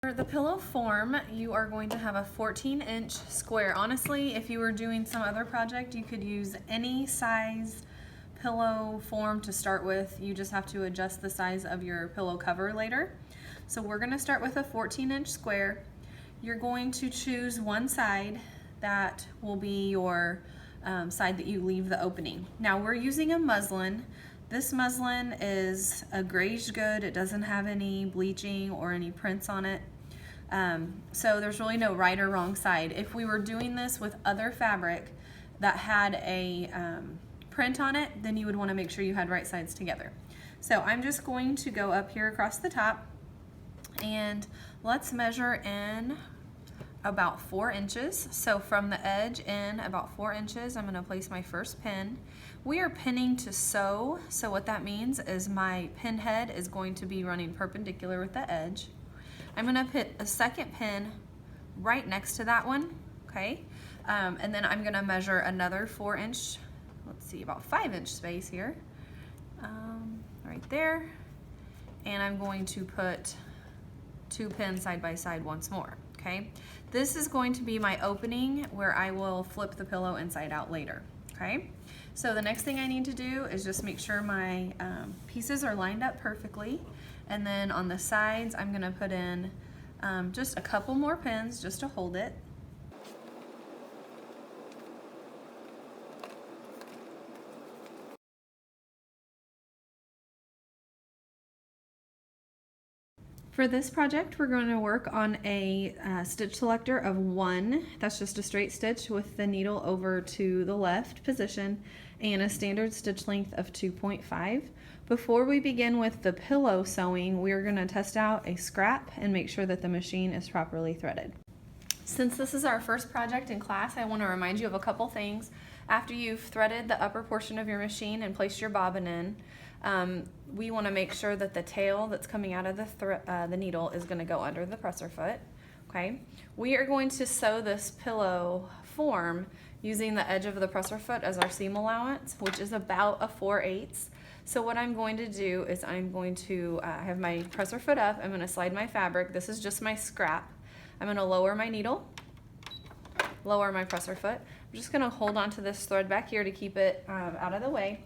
For the pillow form, you are going to have a 14-inch square. Honestly, if you were doing some other project, you could use any size pillow form to start with. You just have to adjust the size of your pillow cover later. So we're going to start with a 14-inch square. You're going to choose one side that will be your side that you leave the opening. Now we're using a muslin. This muslin is a grayish good. It doesn't have any bleaching or any prints on it. So there's really no right or wrong side. If we were doing this with other fabric that had a print on it, then you would want to make sure you had right sides together. So I'm just going to go up here across the top, and let's measure in about 4 inches. So from the edge in about 4 inches, I'm going to place my first pin. We are pinning to sew, so what that means is my pin head is going to be running perpendicular with the edge. I'm going to put a second pin right next to that one, okay? And then I'm going to measure another 4-inch, let's see, about 5-inch space here, right there. And I'm going to put 2 pins side by side once more, okay? This is going to be my opening where I will flip the pillow inside out later, okay? So the next thing I need to do is just make sure my pieces are lined up perfectly. And then on the sides, I'm gonna put in just a couple more pins just to hold it. For this project, we're going to work on a stitch selector of 1. That's just a straight stitch with the needle over to the left position, and a standard stitch length of 2.5. Before we begin with the pillow sewing, we're going to test out a scrap and make sure that the machine is properly threaded. Since this is our first project in class, I want to remind you of a couple things. After you've threaded the upper portion of your machine and placed your bobbin in, we want to make sure that the tail that's coming out of the needle is going to go under the presser foot. Okay, we are going to sew this pillow form using the edge of the presser foot as our seam allowance, which is about a 4/8. So what I'm going to do is I'm going to have my presser foot up. I'm going to slide my fabric. This is just my scrap. I'm going to lower my needle, lower my presser foot. I'm just going to hold on to this thread back here to keep it out of the way.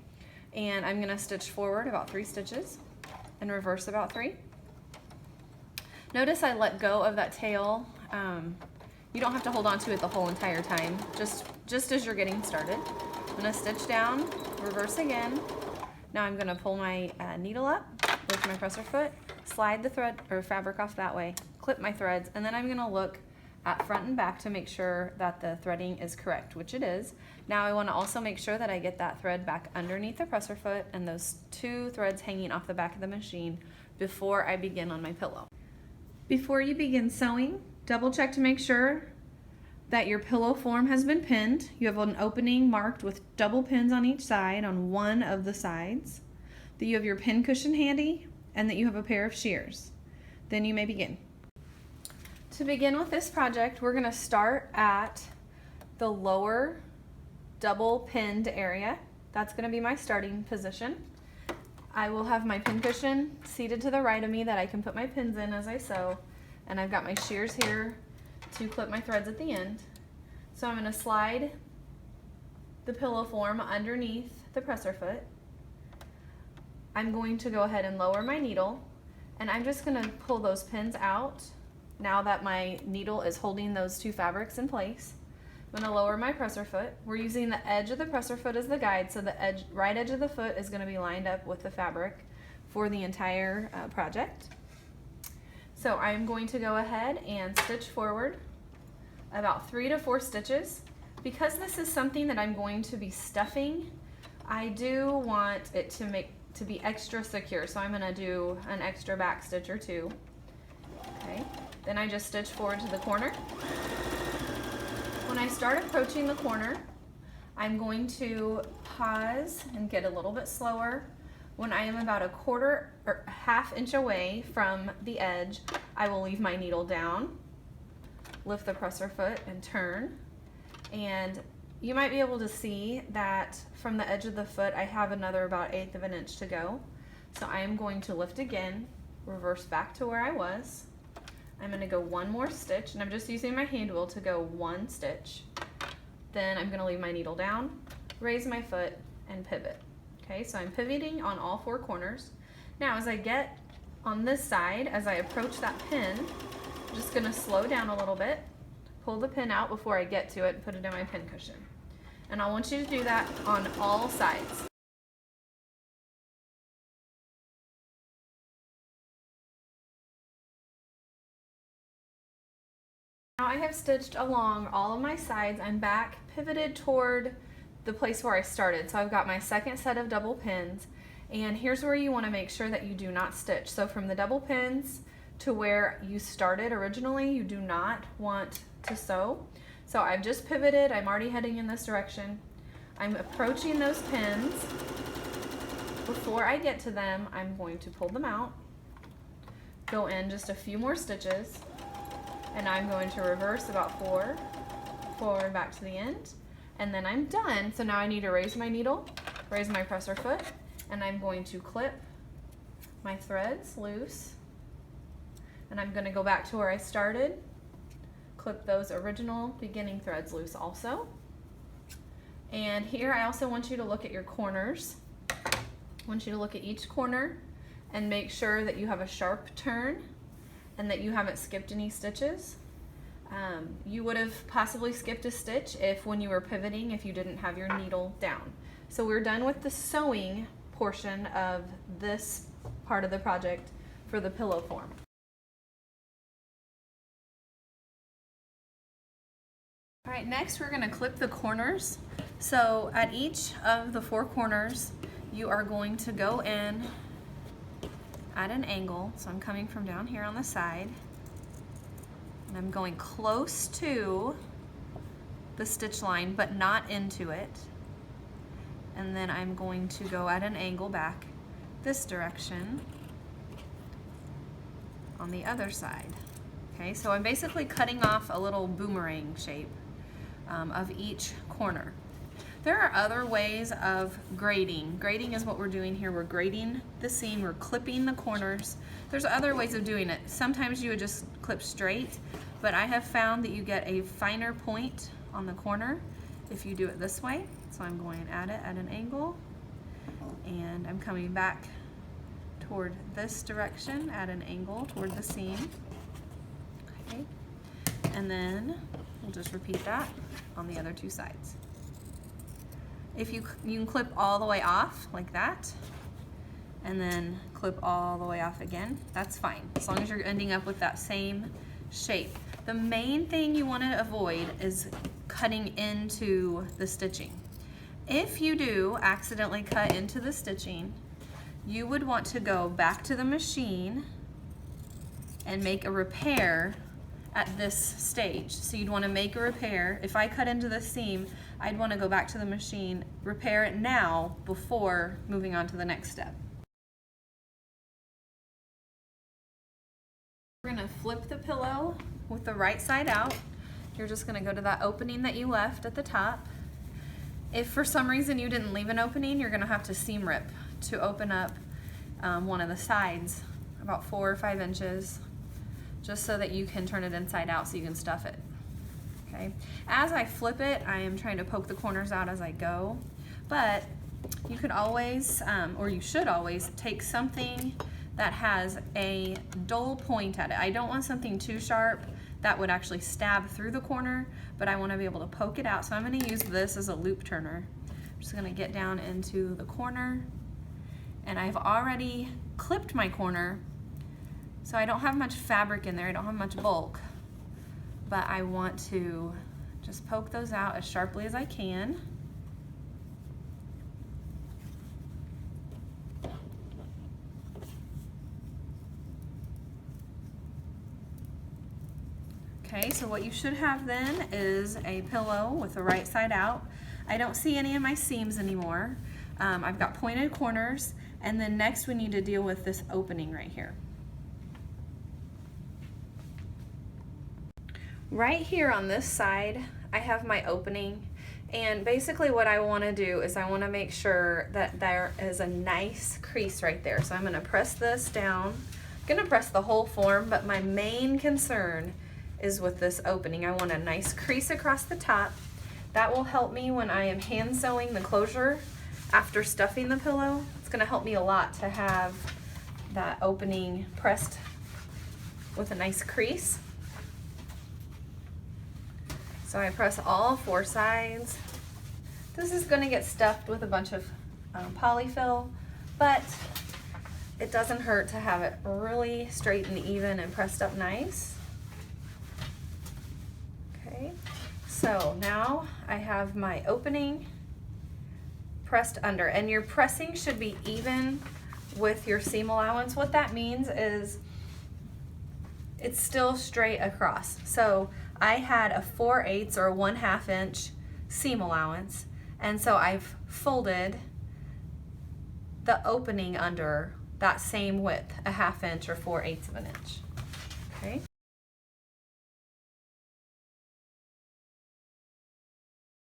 And I'm going to stitch forward about 3 stitches and reverse about 3. Notice I let go of that tail. You don't have to hold on to it the whole entire time, just as you're getting started. I'm going to stitch down, reverse again. Now I'm going to pull my needle up with my presser foot, slide the thread or fabric off that way, clip my threads, and then I'm going to look at front and back to make sure that the threading is correct, which it is. Now I want to also make sure that I get that thread back underneath the presser foot and those 2 threads hanging off the back of the machine before I begin on my pillow. Before you begin sewing, double check to make sure that your pillow form has been pinned. You have an opening marked with double pins on each side on one of the sides, that you have your pin cushion handy, and that you have a pair of shears. Then you may begin. To begin with this project, we're going to start at the lower double pinned area. That's going to be my starting position. I will have my pin cushion seated to the right of me that I can put my pins in as I sew, and I've got my shears here to clip my threads at the end. So I'm going to slide the pillow form underneath the presser foot. I'm going to go ahead and lower my needle, and I'm just going to pull those pins out now that my needle is holding those 2 fabrics in place. I'm going to lower my presser foot. We're using the edge of the presser foot as the guide, so the right edge of the foot is going to be lined up with the fabric for the entire project. So I'm going to go ahead and stitch forward about 3 to 4 stitches. Because this is something that I'm going to be stuffing, I do want it to be extra secure, so I'm going to do an extra back stitch or 2. Okay. Then I just stitch forward to the corner. When I start approaching the corner, I'm going to pause and get a little bit slower. When I am about a 1/4 or 1/2 inch away from the edge, I will leave my needle down, lift the presser foot and turn. And you might be able to see that from the edge of the foot, I have another about 1/8 of an inch to go. So I am going to lift again, reverse back to where I was, I'm going to go one more stitch, and I'm just using my hand wheel to go one stitch. Then I'm going to leave my needle down, raise my foot, and pivot. Okay, so I'm pivoting on all four corners. Now as I get on this side, as I approach that pin, I'm just going to slow down a little bit, pull the pin out before I get to it, and put it in my pin cushion. And I want you to do that on all sides. Now I have stitched along all of my sides. I'm back pivoted toward the place where I started. So I've got my second set of double pins, and here's where you want to make sure that you do not stitch. So from the double pins to where you started originally, you do not want to sew. So I've just pivoted, I'm already heading in this direction. I'm approaching those pins. Before I get to them, I'm going to pull them out, go in just a few more stitches, and I'm going to reverse about 4, forward back to the end, and then I'm done. So now I need to raise my needle, raise my presser foot, and I'm going to clip my threads loose, and I'm going to go back to where I started, clip those original beginning threads loose also. And here I also want you to look at your corners. I want you to look at each corner and make sure that you have a sharp turn and that you haven't skipped any stitches. You would have possibly skipped a stitch if when you were pivoting, if you didn't have your needle down. So we're done with the sewing portion of this part of the project for the pillow form. All right, next we're gonna clip the corners. So at each of the 4 corners, you are going to go in at an angle. So I'm coming from down here on the side, and I'm going close to the stitch line, but not into it. And then I'm going to go at an angle back this direction on the other side. Okay, so I'm basically cutting off a little boomerang shape of each corner. There are other ways of grading. Grading is what we're doing here. We're grading the seam, we're clipping the corners. There's other ways of doing it. Sometimes you would just clip straight, but I have found that you get a finer point on the corner if you do it this way. So I'm going at it at an angle, and I'm coming back toward this direction at an angle toward the seam. Okay, and then we'll just repeat that on the other 2 sides. If you can clip all the way off like that, and then clip all the way off again, that's fine, as long as you're ending up with that same shape. The main thing you want to avoid is cutting into the stitching. If you do accidentally cut into the stitching, you would want to go back to the machine and make a repair at this stage. So you'd want to make a repair. If I cut into the seam, I'd want to go back to the machine, repair it now before moving on to the next step. We're going to flip the pillow with the right side out. You're just going to go to that opening that you left at the top. If for some reason you didn't leave an opening, you're going to have to seam rip to open up one of the sides about 4 or 5 inches, just so that you can turn it inside out so you can stuff it. Okay. As I flip it, I am trying to poke the corners out as I go, but you could always, or you should always, take something that has a dull point at it. I don't want something too sharp that would actually stab through the corner, but I want to be able to poke it out. So I'm going to use this as a loop turner. I'm just going to get down into the corner, and I've already clipped my corner, so I don't have much fabric in there, I don't have much bulk, but I want to just poke those out as sharply as I can. Okay, so what you should have then is a pillow with the right side out. I don't see any of my seams anymore. I've got pointed corners, and then next we need to deal with this opening right here. Right here on this side, I have my opening, and basically what I want to do is I want to make sure that there is a nice crease right there. So I'm going to press this down gonna press the whole form, but my main concern is with this opening. I want a nice crease across the top. That will help me when I am hand sewing the closure after stuffing the pillow. It's gonna help me a lot to have that opening pressed with a nice crease. So I press all 4 sides. This is gonna get stuffed with a bunch of polyfill, but it doesn't hurt to have it really straight and even and pressed up nice. Okay, so now I have my opening pressed under, and your pressing should be even with your seam allowance. What that means is it's still straight across. So I had a 4/8 or a 1/2 inch seam allowance, and so I've folded the opening under that same width, a 1/2 inch or 4/8 of an inch. Okay.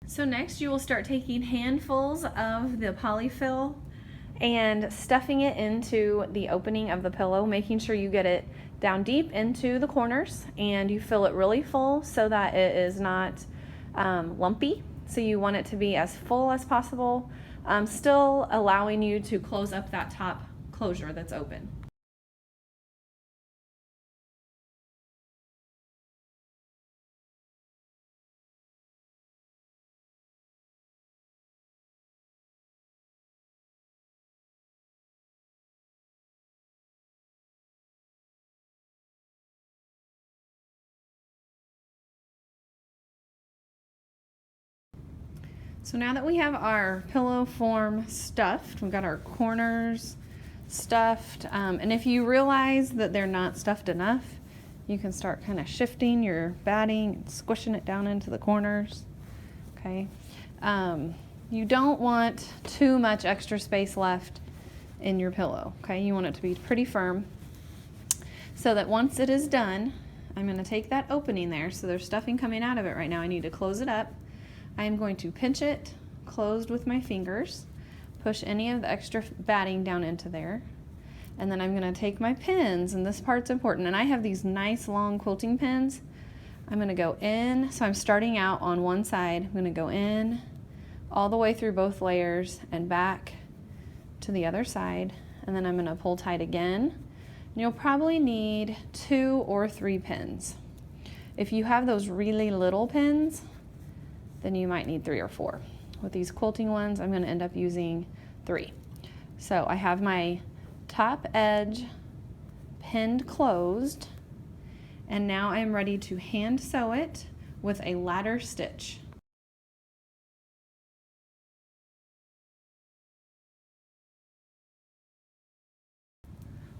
So next you will start taking handfuls of the polyfill and stuffing it into the opening of the pillow, making sure you get it down deep into the corners and you fill it really full so that it is not lumpy. So you want it to be as full as possible, still allowing you to close up that top closure that's open. So now that we have our pillow form stuffed, we've got our corners stuffed, and if you realize that they're not stuffed enough, you can start kind of shifting your batting and squishing it down into the corners. Okay. You don't want too much extra space left in your pillow. Okay, you want it to be pretty firm so that once it is done, I'm going to take that opening there, so there's stuffing coming out of it right now. I need to close it up. I am going to pinch it closed with my fingers, push any of the extra batting down into there, and then I'm going to take my pins, and this part's important, and I have these nice long quilting pins. I'm going to go in, so I'm starting out on one side. I'm going to go in all the way through both layers and back to the other side, and then I'm going to pull tight again. And you'll probably need 2 or 3 pins. If you have those really little pins, then you might need 3 or 4. With these quilting ones, I'm going to end up using 3. So I have my top edge pinned closed, and now I'm ready to hand sew it with a ladder stitch.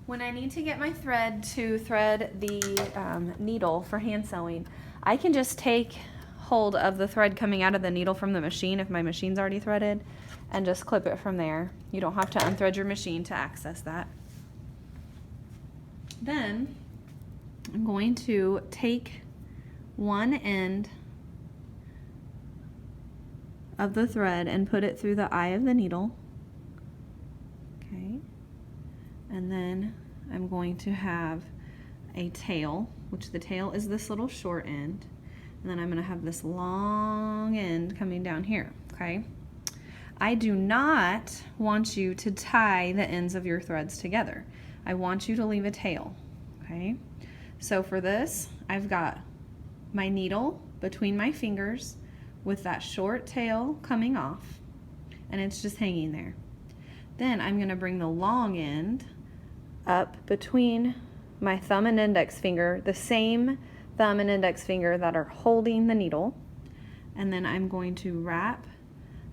When I need to get my thread to thread the needle for hand sewing, I can just take hold of the thread coming out of the needle from the machine if my machine's already threaded and just clip it from there. You don't have to unthread your machine to access that. Then I'm going to take one end of the thread and put it through the eye of the needle. Okay. And then I'm going to have a tail, which the tail is this little short end. And then I'm going to have this long end coming down here, okay? I do not want you to tie the ends of your threads together. I want you to leave a tail, okay? So for this, I've got my needle between my fingers with that short tail coming off, and it's just hanging there. Then I'm going to bring the long end up between my thumb and index finger, the same thumb and index finger that are holding the needle, and then I'm going to wrap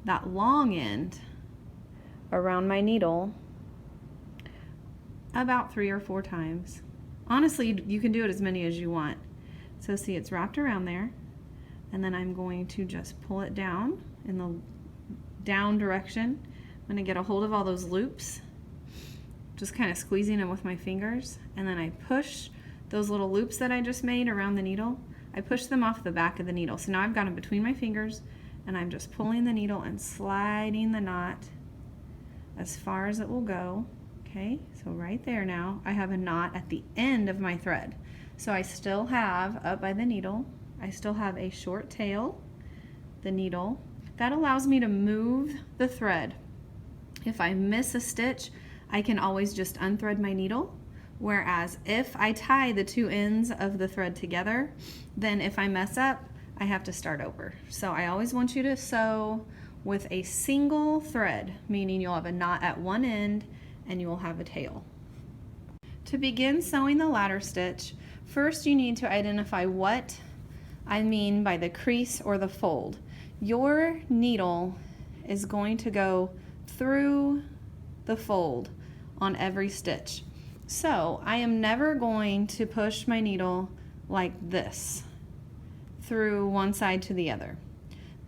that long end around my needle about 3 or 4 times. Honestly, you can do it as many as you want. So see, it's wrapped around there, and then I'm going to just pull it down in the down direction. I'm going to get a hold of all those loops, just kind of squeezing them with my fingers, and then I push those little loops that I just made around the needle. I push them off the back of the needle. So now I've got them between my fingers, and I'm just pulling the needle and sliding the knot as far as it will go. Okay, so right there now, I have a knot at the end of my thread. So I still have, up by the needle, I still have a short tail, the needle. That allows me to move the thread. If I miss a stitch, I can always just unthread my needle. Whereas if I tie the two ends of the thread together, then if I mess up, I have to start over. So I always want you to sew with a single thread, meaning you'll have a knot at one end and you will have a tail. To begin sewing the ladder stitch, first you need to identify what I mean by the crease or the fold. Your needle is going to go through the fold on every stitch. So I am never going to push my needle like this through one side to the other.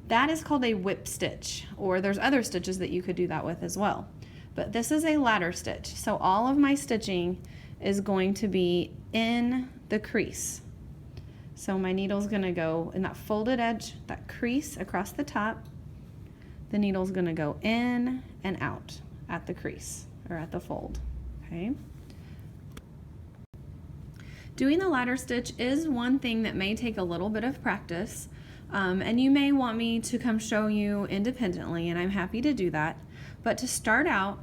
That is called a whip stitch, or there's other stitches that you could do that with as well. But this is a ladder stitch, so all of my stitching is going to be in the crease. So my needle's going to go in that folded edge, that crease across the top. The needle's going to go in and out at the crease or at the fold. Okay. Doing the ladder stitch is one thing that may take a little bit of practice, and you may want me to come show you independently, and I'm happy to do that. But to start out,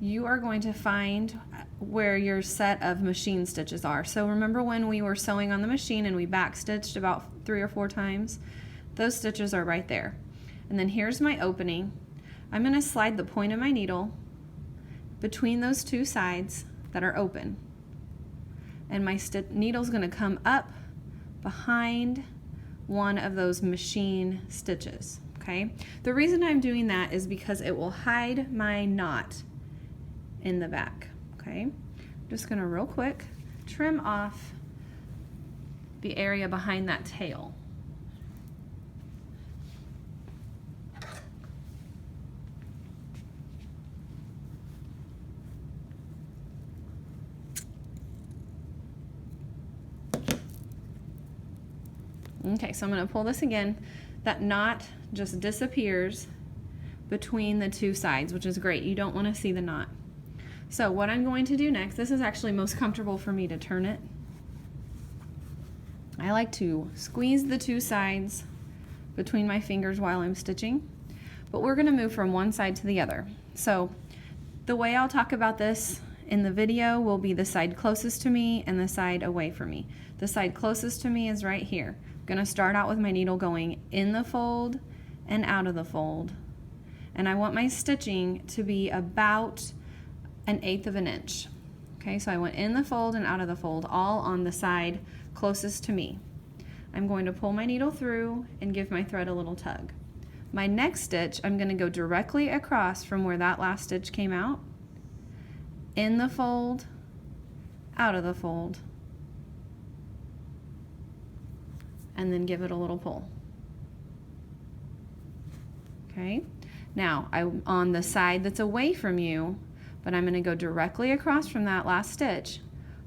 you are going to find where your set of machine stitches are. So remember when we were sewing on the machine and we back stitched about 3 or 4 times? Those stitches are right there. And then here's my opening. I'm going to slide the point of my needle between those two sides that are open. And my needle's going to come up behind one of those machine stitches. Okay? The reason I'm doing that is because it will hide my knot in the back. Okay? I'm just going to real quick trim off the area behind that tail. Okay, so I'm going to pull this again. That knot just disappears between the two sides, which is great. You don't want to see the knot. So what I'm going to do next, this is actually most comfortable for me to turn it. I like to squeeze the two sides between my fingers while I'm stitching, but we're going to move from one side to the other. So the way I'll talk about this in the video will be the side closest to me and the side away from me. The side closest to me is right here. I'm going to start out with my needle going in the fold and out of the fold. And I want my stitching to be about 1/8 of an inch. Okay, so I went in the fold and out of the fold, all on the side closest to me. I'm going to pull my needle through and give my thread a little tug. My next stitch, I'm going to go directly across from where that last stitch came out, in the fold, out of the fold, and then give it a little pull. Okay, now I'm on the side that's away from you, but I'm going to go directly across from that last stitch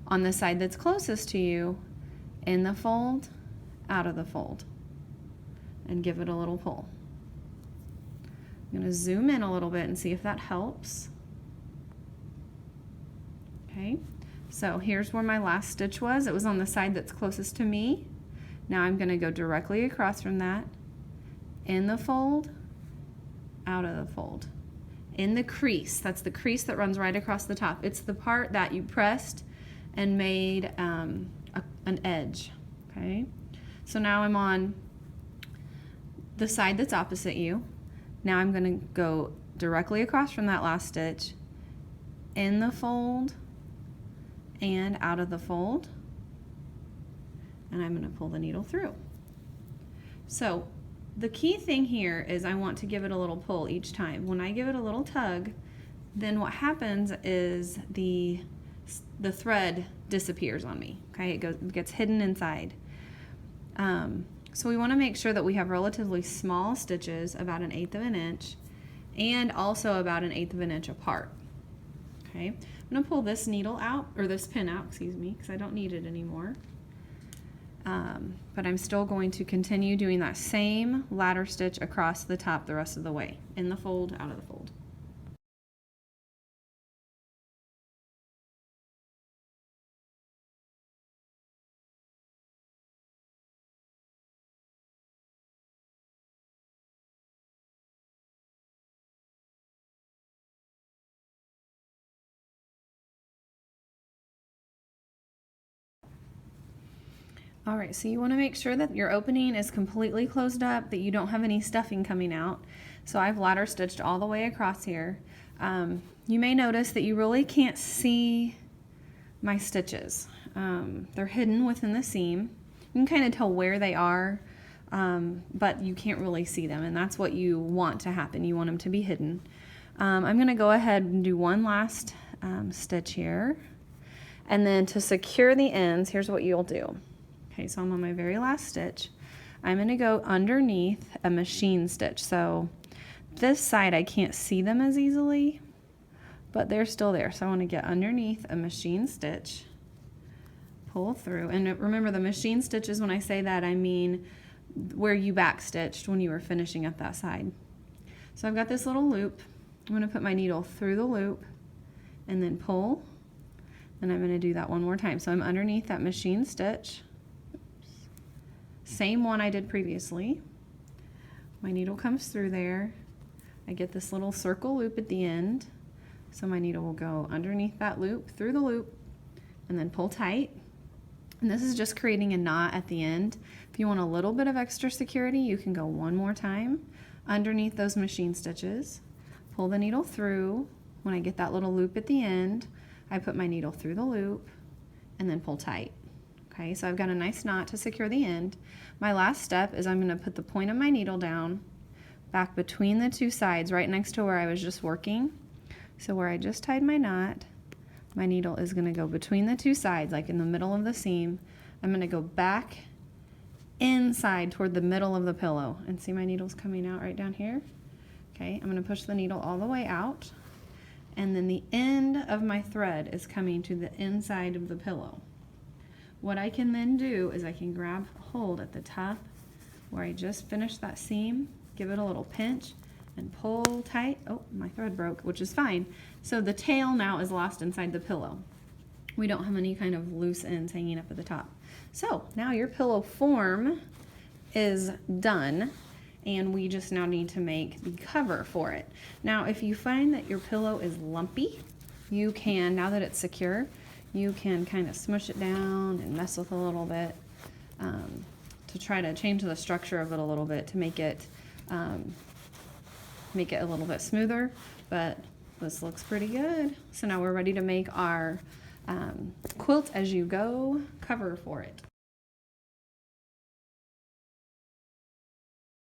on the side that's closest to you, in the fold, out of the fold, and give it a little pull. I'm going to zoom in a little bit and see if that helps. Okay, so here's where my last stitch was. It was on the side that's closest to me. Now I'm going to go directly across from that, in the fold, out of the fold. In the crease, that's the crease that runs right across the top. It's the part that you pressed and made an edge. Okay, so now I'm on the side that's opposite you. Now I'm going to go directly across from that last stitch, in the fold and out of the fold, and I'm going to pull the needle through. So the key thing here is I want to give it a little pull each time. When I give it a little tug, then what happens is the thread disappears on me. Okay, it gets hidden inside. So we want to make sure that we have relatively small stitches, about 1/8 of an inch, and also about 1/8 of an inch apart. Okay, I'm going to pull this needle out, or this pin out, excuse me, because I don't need it anymore. But I'm still going to continue doing that same ladder stitch across the top the rest of the way, in the fold, out of the fold. All right, so you want to make sure that your opening is completely closed up, that you don't have any stuffing coming out. So I've ladder stitched all the way across here. You may notice that you really can't see my stitches. They're hidden within the seam. You can kind of tell where they are, but you can't really see them, and that's what you want to happen. You want them to be hidden. I'm going to go ahead and do one last stitch here, and then to secure the ends, here's what you'll do. Okay, so I'm on my very last stitch. I'm going to go underneath a machine stitch. So this side I can't see them as easily, but they're still there. So I want to get underneath a machine stitch, pull through, and remember the machine stitches, when I say that, I mean where you back stitched when you were finishing up that side. So I've got this little loop. I'm going to put my needle through the loop and then pull, and I'm going to do that one more time. So I'm underneath that machine stitch, same one I did previously. My needle comes through there. I get this little circle loop at the end, so my needle will go underneath that loop, through the loop, and then pull tight. And this is just creating a knot at the end. If you want a little bit of extra security, you can go one more time underneath those machine stitches, pull the needle through. When I get that little loop at the end, I put my needle through the loop and then pull tight. Okay, so I've got a nice knot to secure the end. My last step is I'm going to put the point of my needle down back between the two sides, right next to where I was just working. So where I just tied my knot, my needle is going to go between the two sides, like in the middle of the seam. I'm going to go back inside toward the middle of the pillow, and see my needle's coming out right down here. Okay, I'm going to push the needle all the way out, and then the end of my thread is coming to the inside of the pillow. What I can then do is I can grab hold at the top where I just finished that seam, give it a little pinch, and pull tight. Oh, my thread broke, which is fine. So the tail now is lost inside the pillow. We don't have any kind of loose ends hanging up at the top. So now your pillow form is done, and we just now need to make the cover for it. Now, if you find that your pillow is lumpy, you can, now that it's secure, you can kind of smush it down and mess with it a little bit to try to change the structure of it a little bit to make it a little bit smoother, but this looks pretty good. So now we're ready to make our quilt as you go cover for it.